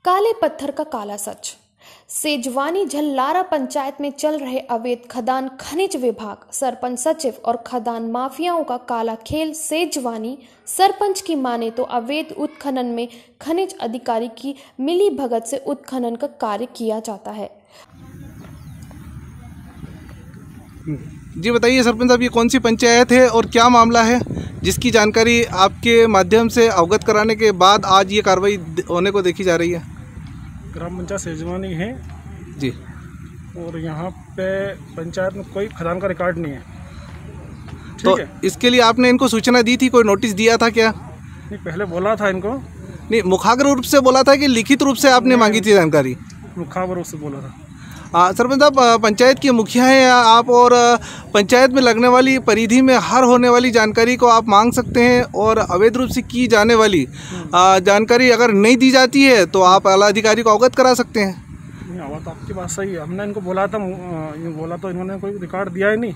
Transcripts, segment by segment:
काले पत्थर का काला सच। सेजवानी झल्लारा पंचायत में चल रहे अवैध खदान, खनिज विभाग, सरपंच सचिव और खदान माफियाओं का काला खेल। सेजवानी सरपंच की माने तो अवैध उत्खनन में खनिज अधिकारी की मिली भगत से उत्खनन का कार्य किया जाता है। जी बताइए सरपंच साहब, ये कौन सी पंचायत है और क्या मामला है जिसकी जानकारी आपके माध्यम से अवगत कराने के बाद आज ये कार्रवाई होने को देखी जा रही है? ग्राम पंचायत सेजवानी है जी। और यहाँ पे पंचायत में कोई खदान का रिकॉर्ड नहीं है। तो इसके लिए आपने इनको सूचना दी थी, कोई नोटिस दिया था क्या? नहीं, पहले बोला था इनको। नहीं, मुखाग्र रूप से बोला था कि लिखित रूप से आपने मांगी थी जानकारी? मुखाग्र रूप से बोला था। सरपंच साहब, पंचायत के मुखिया हैं आप और पंचायत में लगने वाली परिधि में हर होने वाली जानकारी को आप मांग सकते हैं और अवैध रूप से की जाने वाली जानकारी अगर नहीं दी जाती है तो आप आला अधिकारी को अवगत करा सकते हैं। नहीं, आवाज़ आपकी बात सही है। हमने इनको बोला था, तो इन्होंने कोई रिकॉर्ड दिया ही नहीं।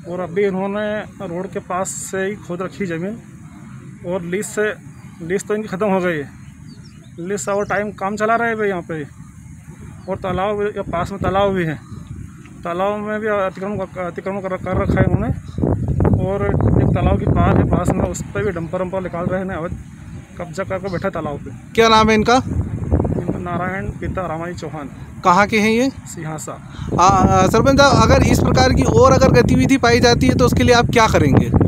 और अभी इन्होंने रोड के पास से ही खोद रखी ज़मीन और लीज तो इनकी ख़त्म हो गई है। लीज और टाइम काम चला रहे हैं यहाँ पे। और तालाब पास में तालाब भी है, तालाब में भी अतिक्रमण कर रखा है उन्होंने। और एक तालाब की पार है पास में, उस पर भी डंपर निकाल रहे हैं, अवैध कब्जा करके बैठे तालाब पे। क्या नाम है इनका? नारायण पिता रामाजी चौहान। कहाँ के हैं ये? सिंहासा। सरपंच साहब, अगर इस प्रकार की और अगर गतिविधि पाई जाती है तो उसके लिए आप क्या करेंगे? हम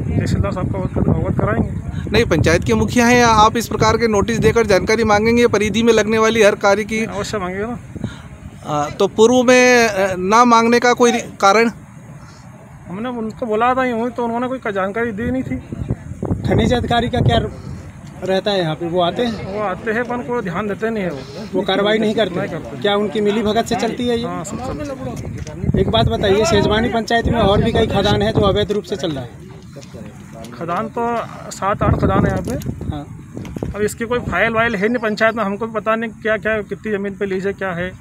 तहसीलदार साहब को अवगत कराएंगे। नहीं, पंचायत के मुखिया हैं, आप इस प्रकार के नोटिस देकर जानकारी मांगेंगे परिधि में लगने वाली हर कार्य की? अवश्य मांगेगा ना। तो पूर्व में ना मांगने का कोई कारण? हमने उनको बोला था यूँ, तो उन्होंने कोई जानकारी दी नहीं थी। खनिज अधिकारी का क्या रहता है यहाँ पे? वो आते हैं? वो आते हैं पर कोई ध्यान देते नहीं है। वो कार्रवाई नहीं करते? क्या उनकी मिली भगत से चलती है ये? हाँ, सब। एक बात बताइए, सेजवानी पंचायत में और भी कई खदान है जो अवैध रूप से चल रहा है। खदान तो 7-8 खदान है यहाँ पे। हाँ। अब इसकी कोई फाइल वाइल है नहीं पंचायत में, हमको पता नहीं क्या क्या कितनी ज़मीन पे लीज है, क्या है।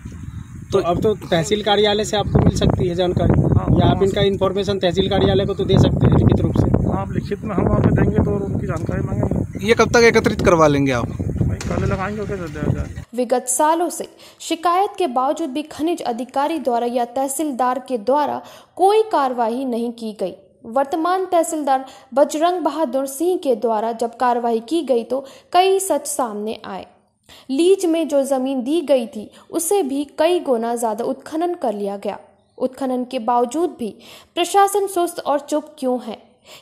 तो अब तो तहसील कार्यालय से आपको मिल सकती है जानकारी। हाँ, या आप इनका इन्फॉर्मेशन तहसील कार्यालय को तो दे सकते हैं लिखित रूप से। आप लिखित में हम वहाँ पे देंगे तो उनकी जानकारी मांगेंगे। ये कब तक एकत्रित करवा लेंगे आप? कल लगाएंगे और क्या। विगत सालों से शिकायत के बावजूद भी खनिज अधिकारी द्वारा या तहसीलदार के द्वारा कोई कार्रवाई नहीं की गई। वर्तमान तहसीलदार बजरंग बहादुर सिंह के द्वारा जब कार्रवाई की गई तो कई सच सामने आए। लीज में जो जमीन दी गई थी उसे भी कई गुना ज्यादा उत्खनन कर लिया गया। उत्खनन के बावजूद भी प्रशासन सुस्त और चुप क्यों है?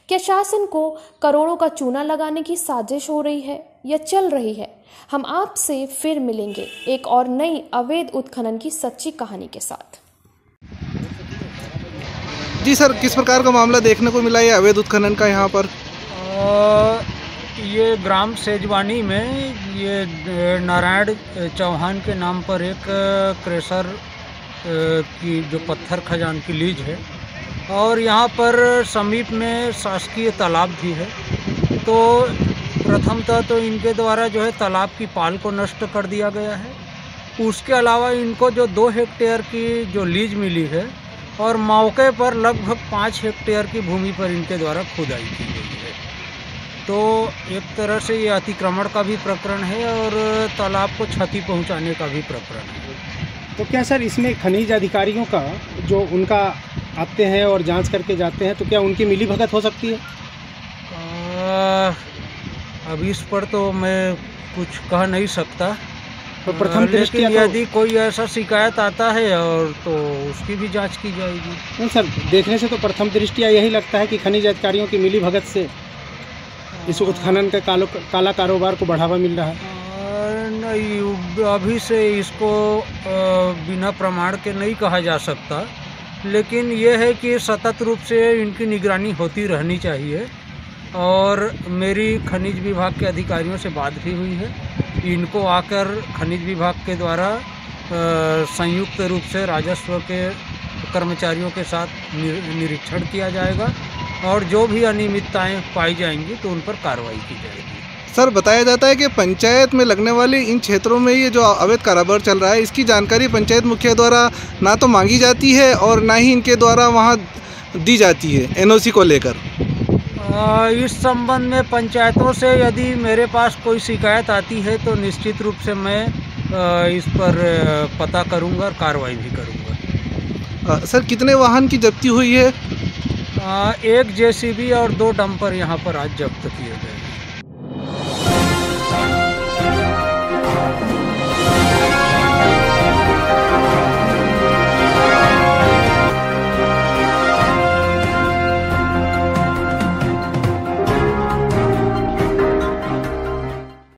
क्या शासन को करोड़ों का चूना लगाने की साजिश हो रही है या चल रही है? हम आपसे फिर मिलेंगे एक और नई अवैध उत्खनन की सच्ची कहानी के साथ। जी सर, किस प्रकार का मामला देखने को मिला है अवैध उत्खनन का यहाँ पर? ये ग्राम सेजवानी में ये नारायण चौहान के नाम पर एक क्रेशर की जो पत्थर खदान की लीज है और यहाँ पर समीप में शासकीय तालाब भी है। तो प्रथमतः तो इनके द्वारा जो है तालाब की पाल को नष्ट कर दिया गया है। उसके अलावा इनको जो 2 हेक्टेयर की जो लीज मिली है और मौके पर लगभग 5 हेक्टेयर की भूमि पर इनके द्वारा खुदाई की गई है। तो एक तरह से ये अतिक्रमण का भी प्रकरण है और तालाब को क्षति पहुंचाने का भी प्रकरण है। तो क्या सर इसमें खनिज अधिकारियों का जो उनका आते हैं और जांच करके जाते हैं तो क्या उनकी मिली भगत हो सकती है? अब इस पर तो मैं कुछ कह नहीं सकता। तो प्रथम दृष्टया यदि कोई ऐसा शिकायत आता है और तो उसकी भी जांच की जाएगी। नहीं सर, देखने से तो प्रथम दृष्टया यही लगता है कि खनिज अधिकारियों की मिली भगत से इस उत्खनन के काला कारोबार को बढ़ावा मिल रहा है। नहीं, अभी से इसको बिना प्रमाण के नहीं कहा जा सकता, लेकिन यह है कि सतत रूप से इनकी निगरानी होती रहनी चाहिए। और मेरी खनिज विभाग के अधिकारियों से बात भी हुई है। इनको आकर खनिज विभाग के द्वारा संयुक्त रूप से राजस्व के कर्मचारियों के साथ निरीक्षण किया जाएगा और जो भी अनियमितताएं पाई जाएंगी तो उन पर कार्रवाई की जाएगी। सर, बताया जाता है कि पंचायत में लगने वाले इन क्षेत्रों में ये जो अवैध कारोबार चल रहा है इसकी जानकारी पंचायत मुखिया द्वारा ना तो मांगी जाती है और ना ही इनके द्वारा वहाँ दी जाती है एनओसी को लेकर। इस संबंध में पंचायतों से यदि मेरे पास कोई शिकायत आती है तो निश्चित रूप से मैं इस पर पता करूंगा और कार्रवाई भी करूंगा। सर कितने वाहन की जब्ती हुई है? एक जेसीबी और 2 डंपर यहाँ पर आज जब्त किए गए।